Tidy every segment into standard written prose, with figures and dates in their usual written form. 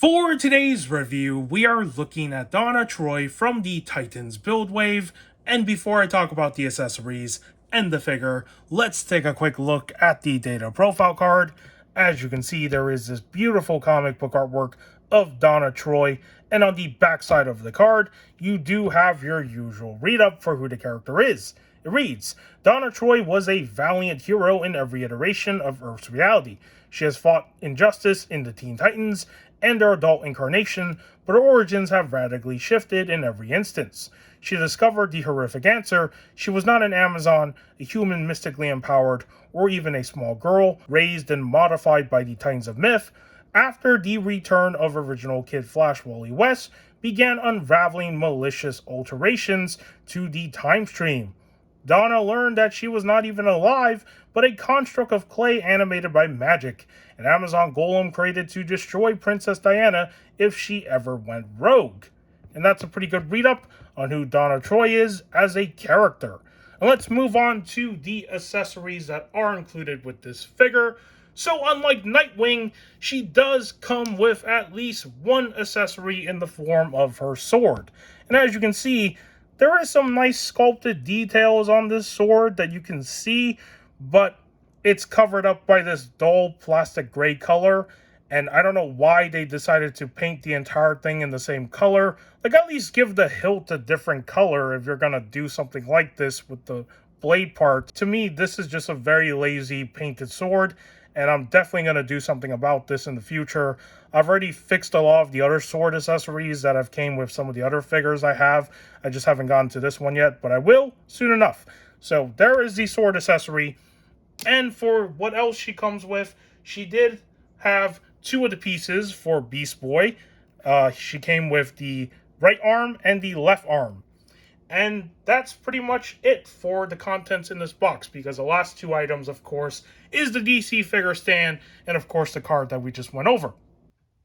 For today's review, we are looking at Donna Troy from the Titans build wave, and before I talk about the accessories and the figure, let's take a quick look at the data profile card. As you can see, there is this beautiful comic book artwork of Donna Troy, and on the backside of the card, you do have your usual read-up for who the character is. It reads, Donna Troy was a valiant hero in every iteration of Earth's reality. She has fought injustice in the Teen Titans and their adult incarnation, but her origins have radically shifted in every instance. She discovered the horrific answer. She was not an Amazon, a human mystically empowered, or even a small girl, raised and modified by the Titans of Myth. After the return of original Kid Flash Wally West began unraveling malicious alterations to the time stream. Donna learned that she was not even alive, but a construct of clay animated by magic, an Amazon golem created to destroy Princess Diana if she ever went rogue. And that's a pretty good read-up on who Donna Troy is as a character. And let's move on to the accessories that are included with this figure. So unlike Nightwing, she does come with at least one accessory in the form of her sword. And as you can see, there is some nice sculpted details on this sword that you can see, but it's covered up by this dull plastic gray color, and I don't know why they decided to paint the entire thing in the same color. Like, at least give the hilt a different color if you're gonna do something like this with the blade part. To me, this is just a very lazy painted sword, and I'm definitely going to do something about this in the future. I've already fixed a lot of the other sword accessories that have came with some of the other figures I have. I just haven't gotten to this one yet, but I will soon enough. So there is the sword accessory. And for what else she comes with, she did have two of the pieces for Beast Boy. She came with the right arm and the left arm. And that's pretty much it for the contents in this box, because the last two items, of course, is the DC figure stand and, of course, the card that we just went over.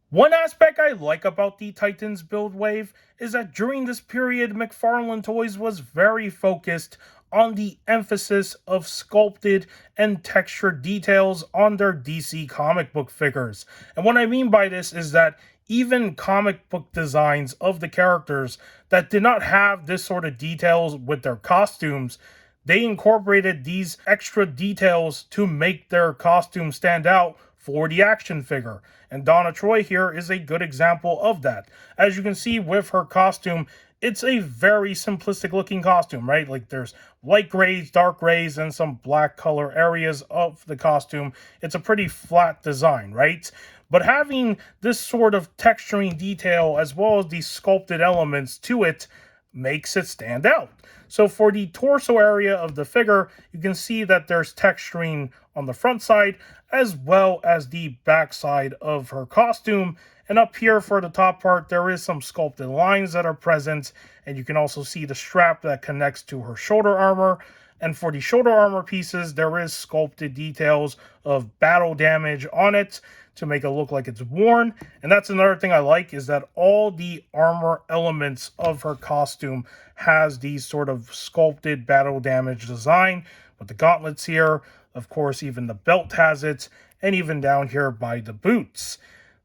One aspect I like about the Titans build wave is that during this period, Mcfarlane Toys was very focused on the emphasis of sculpted and textured details on their DC comic book figures. And what I mean by this is that even comic book designs of the characters that did not have this sort of details with their costumes, they incorporated these extra details to make their costume stand out for the action figure. And Donna Troy here is a good example of that. As you can see with her costume, it's a very simplistic looking costume, right? Like, there's light grays, dark grays, and some black color areas of the costume. It's a pretty flat design, right? But having this sort of texturing detail as well as these sculpted elements to it makes it stand out. So for the torso area of the figure, you can see that there's texturing on the front side as well as the back side of her costume. And up here for the top part, there is some sculpted lines that are present, and you can also see the strap that connects to her shoulder armor. And for the shoulder armor pieces, there is sculpted details of battle damage on it to make it look like it's worn. And that's another thing I like, is that all the armor elements of her costume has these sort of sculpted battle damage design with the gauntlets here. Of course, even the belt has it, and even down here by the boots.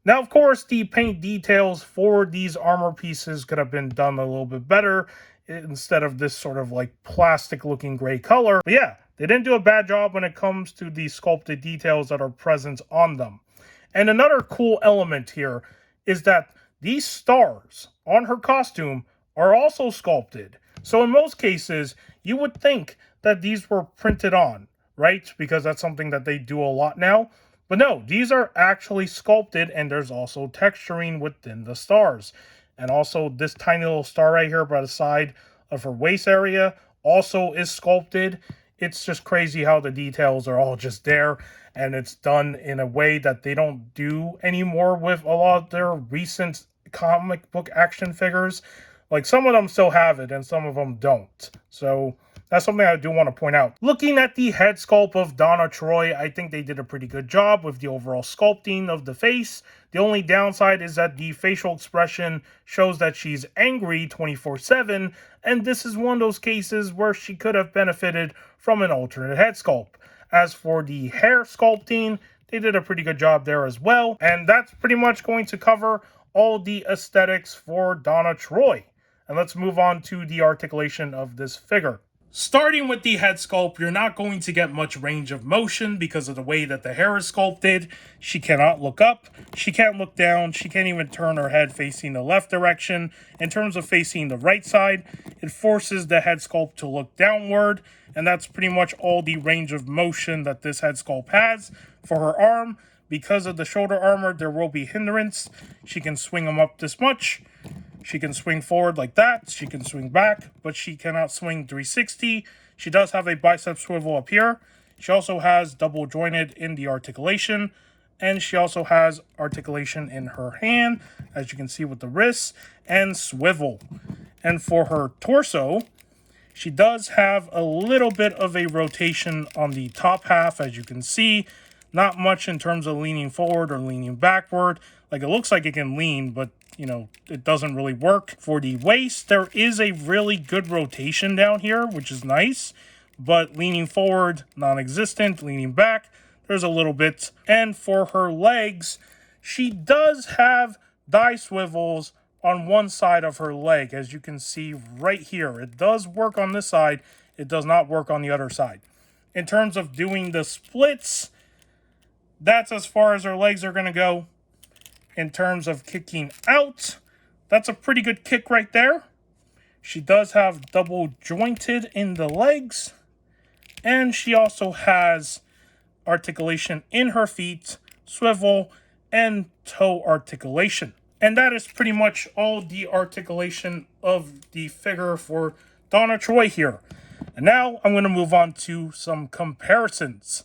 Now, of course, the paint details for these armor pieces could have been done a little bit better instead of this sort of like plastic looking gray color. But yeah, they didn't do a bad job when it comes to the sculpted details that are present on them. And another cool element here is that these stars on her costume are also sculpted. So in most cases, you would think that these were printed on, right? Because that's something that they do a lot now. But no, these are actually sculpted, and there's also texturing within the stars. And also this tiny little star right here by the side of her waist area also is sculpted. It's just crazy how the details are all just there, and it's done in a way that they don't do anymore with a lot of their recent comic book action figures. Like, some of them still have it and some of them don't. So that's something I do want to point out. Looking at the head sculpt of Donna Troy, I think they did a pretty good job with the overall sculpting of the face. The only downside is that the facial expression shows that she's angry 24/7, and this is one of those cases where she could have benefited from an alternate head sculpt. As for the hair sculpting, they did a pretty good job there as well. And that's pretty much going to cover all the aesthetics for Donna Troy. And let's move on to the articulation of this figure. Starting with the head sculpt, you're not going to get much range of motion because of the way that the hair is sculpted. She cannot look up, she can't look down, she can't even turn her head facing the left direction. In terms of facing the right side, it forces the head sculpt to look downward, and that's pretty much all the range of motion that this head sculpt has. For her arm, because of the shoulder armor, there will be hindrance. She can swing them up this much. She can swing forward like that. She can swing back, but she cannot swing 360. She does have a bicep swivel up here. She also has double jointed in the articulation, and she also has articulation in her hand, as you can see with the wrists, and swivel. And for her torso, she does have a little bit of a rotation on the top half, as you can see. Not much in terms of leaning forward or leaning backward. Like, it looks like it can lean, but it doesn't really work. For the waist, there is a really good rotation down here, which is nice, but leaning forward, non-existent. Leaning back, there's a little bit. And for her legs, she does have thigh swivels on one side of her leg, as you can see right here. It does work on this side, it does not work on the other side. In terms of doing the splits, that's as far as her legs are going to go. In terms of kicking out, that's a pretty good kick right there. She does have double jointed in the legs. And she also has articulation in her feet, swivel, and toe articulation. And that is pretty much all the articulation of the figure for Donna Troy here. And now I'm going to move on to some comparisons.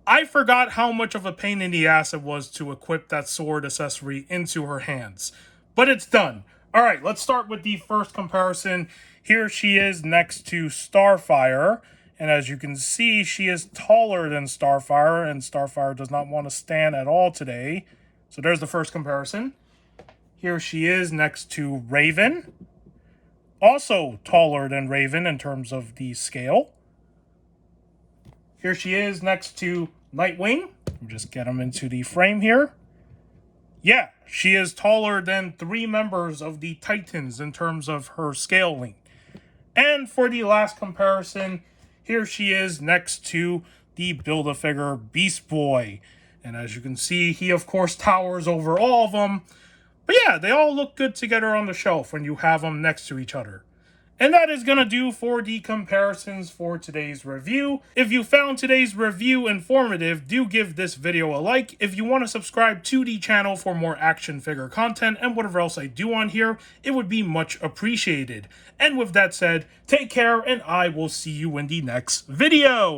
I forgot how much of a pain in the ass it was to equip that sword accessory into her hands, but it's done. All right, let's start with the first comparison. Here she is next to Starfire, and as you can see, she is taller than Starfire, and Starfire does not want to stand at all today. So there's the first comparison. Here she is next to Raven, also taller than Raven in terms of the scale. Here she is next to Nightwing. Just get him into the frame here. Yeah, she is taller than 3 members of the Titans in terms of her scaling. And for the last comparison, here she is next to the Build-A-Figure Beast Boy. And as you can see, he of course towers over all of them. But yeah, they all look good together on the shelf when you have them next to each other. And that is going to do for the comparisons for today's review. If you found today's review informative, do give this video a like. If you want to subscribe to the channel for more action figure content and whatever else I do on here, it would be much appreciated. And with that said, take care and I will see you in the next video.